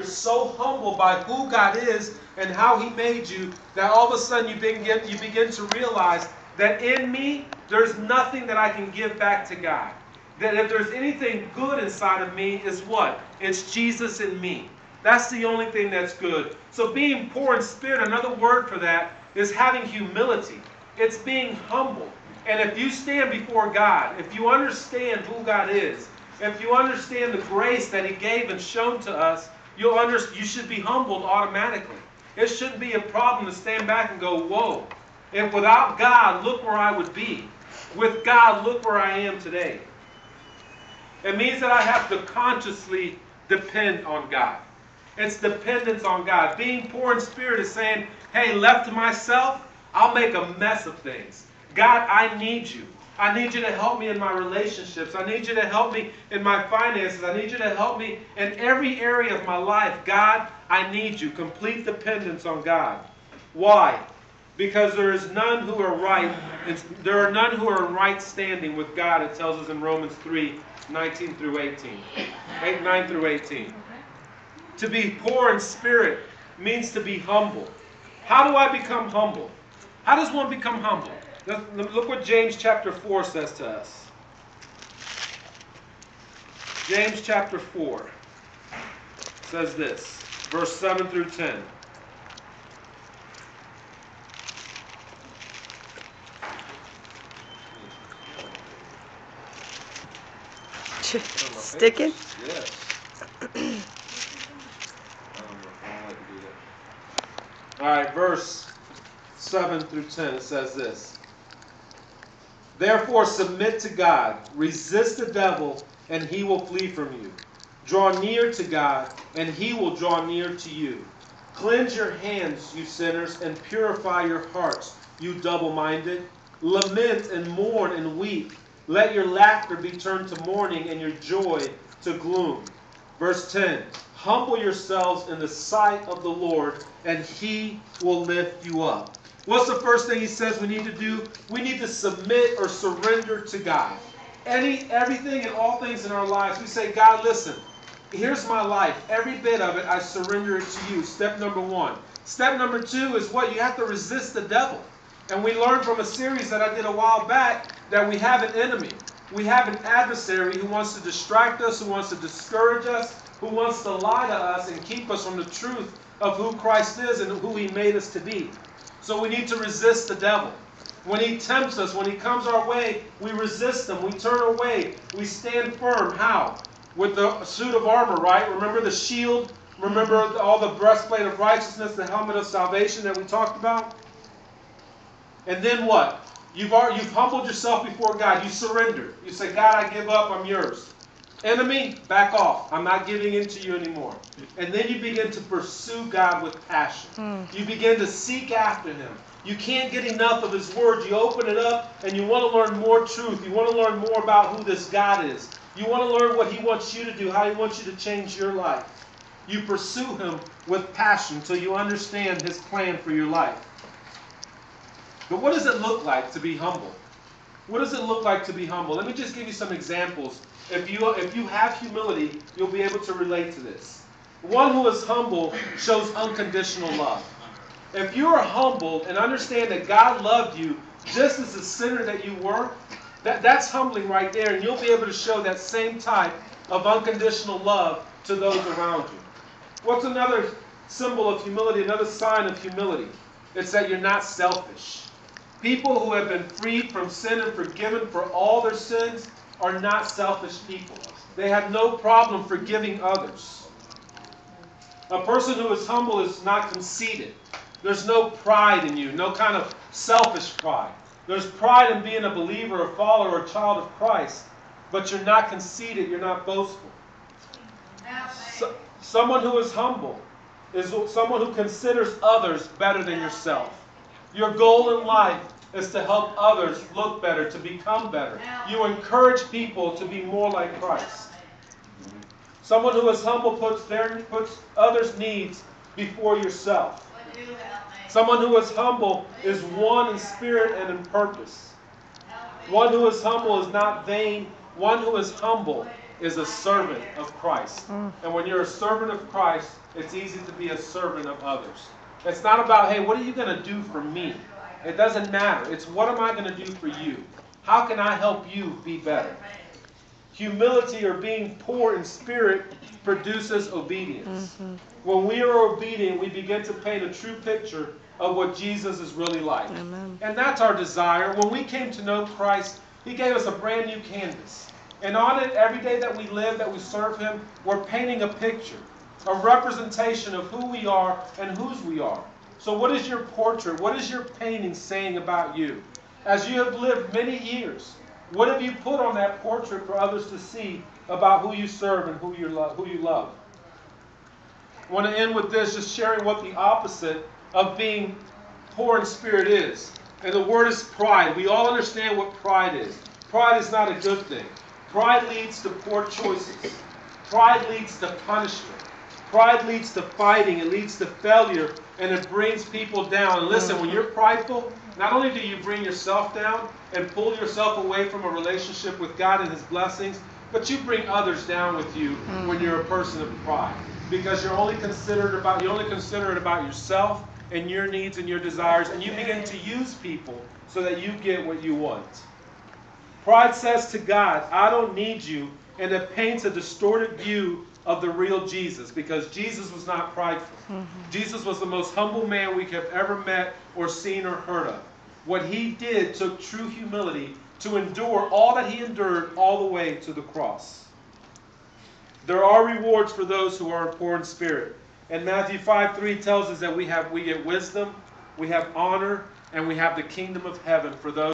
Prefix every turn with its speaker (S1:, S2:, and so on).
S1: you're so humbled by who God is and how He made you, that all of a sudden you begin to realize that in me, there's nothing that I can give back to God. That if there's anything good inside of me, is what? It's Jesus in me. That's the only thing that's good. So being poor in spirit, another word for that is having humility. It's being humble. And if you stand before God, if you understand who God is, if you understand the grace that He gave and shown to us, you should be humbled automatically. It shouldn't be a problem to stand back and go, whoa. If without God, look where I would be. With God, look where I am today. It means that I have to consciously depend on God. It's dependence on God. Being poor in spirit is saying, hey, left to myself, I'll make a mess of things. God, I need you. I need you to help me in my relationships. I need you to help me in my finances. I need you to help me in every area of my life. God, I need you. Complete dependence on God. Why? Because there is none who are right. There are none who are in right standing with God, it tells us in Romans 3:19 through 18. 9 through 18. To be poor in spirit means to be humble. How do I become humble? How does one become humble? Look what James chapter 4 says to us. James chapter 4 says this, verse 7 through 10.
S2: Sticking?
S1: Yes. I don't know if I like to do that. All right, verse 7 through 10, it says this. Therefore submit to God, resist the devil, and he will flee from you. Draw near to God, and He will draw near to you. Cleanse your hands, you sinners, and purify your hearts, you double-minded. Lament and mourn and weep. Let your laughter be turned to mourning and your joy to gloom. Verse 10. Humble yourselves in the sight of the Lord, and He will lift you up. What's the first thing He says we need to do? We need to submit or surrender to God. Everything and all things in our lives, we say, God, listen, here's my life. Every bit of it, I surrender it to you. Step number one. Step number two is what? You have to resist the devil. And we learned from a series that I did a while back that we have an enemy. We have an adversary who wants to distract us, who wants to discourage us, who wants to lie to us and keep us from the truth of who Christ is and who He made us to be. So we need to resist the devil. When he tempts us, when he comes our way, we resist him. We turn away. We stand firm. How? With the suit of armor, right? Remember the shield? Remember all the breastplate of righteousness, the helmet of salvation that we talked about? And then what? You've humbled yourself before God. You surrender. You say, God, I give up. I'm yours. Enemy, back off. I'm not giving in to you anymore. And then you begin to pursue God with passion. You begin to seek after Him. You can't get enough of His Word. You open it up and you want to learn more truth. You want to learn more about who this God is. You want to learn what He wants you to do, how He wants you to change your life. You pursue Him with passion until you understand His plan for your life. But what does it look like to be humble? What does it look like to be humble? Let me just give you some examples. If you have humility, you'll be able to relate to this. One who is humble shows unconditional love. If you are humble and understand that God loved you just as a sinner that you were, that's humbling right there, and you'll be able to show that same type of unconditional love to those around you. What's another symbol of humility, another sign of humility? It's that you're not selfish. People who have been freed from sin and forgiven for all their sins are not selfish people. They have no problem forgiving others. A person who is humble is not conceited. There's no pride in you, no kind of selfish pride. There's pride in being a believer, a follower, or a child of Christ, but you're not conceited, you're not boastful. Someone who is humble is someone who considers others better than yourself. Your goal in life is to help others look better, to become better. You encourage people to be more like Christ. Someone who is humble puts others' needs before yourself. Someone who is humble is one in spirit and in purpose. One who is humble is not vain. One who is humble is a servant of Christ. And when you're a servant of Christ, it's easy to be a servant of others. It's not about, hey, what are you going to do for me? It doesn't matter. It's what am I going to do for you? How can I help you be better? Humility, or being poor in spirit, produces obedience. When we are obedient, we begin to paint a true picture of what Jesus is really like.
S2: Amen.
S1: And that's our desire. When we came to know Christ, He gave us a brand new canvas. And on it, every day that we live, that we serve Him, we're painting a picture, a representation of who we are and whose we are. So what is your portrait? What is your painting saying about you? As you have lived many years, what have you put on that portrait for others to see about who you serve and who you love? I want to end with this, just sharing what the opposite of being poor in spirit is. And the word is pride. We all understand what pride is. Pride is not a good thing. Pride leads to poor choices. Pride leads to punishment. Pride leads to fighting. It leads to failure. And it brings people down. And listen, when you're prideful, not only do you bring yourself down and pull yourself away from a relationship with God and His blessings, but you bring others down with you when you're a person of pride. Because you're only considerate about yourself and your needs and your desires, and you begin to use people so that you get what you want. Pride says to God, I don't need you, and it paints a distorted view of the real Jesus, because Jesus was not prideful. Jesus was the most humble man we have ever met or seen or heard of. What He did took true humility to endure all that He endured all the way to the cross. There are rewards for those who are poor in spirit. And Matthew 5:3 tells us that we get wisdom, we have honor, and we have the kingdom of heaven for those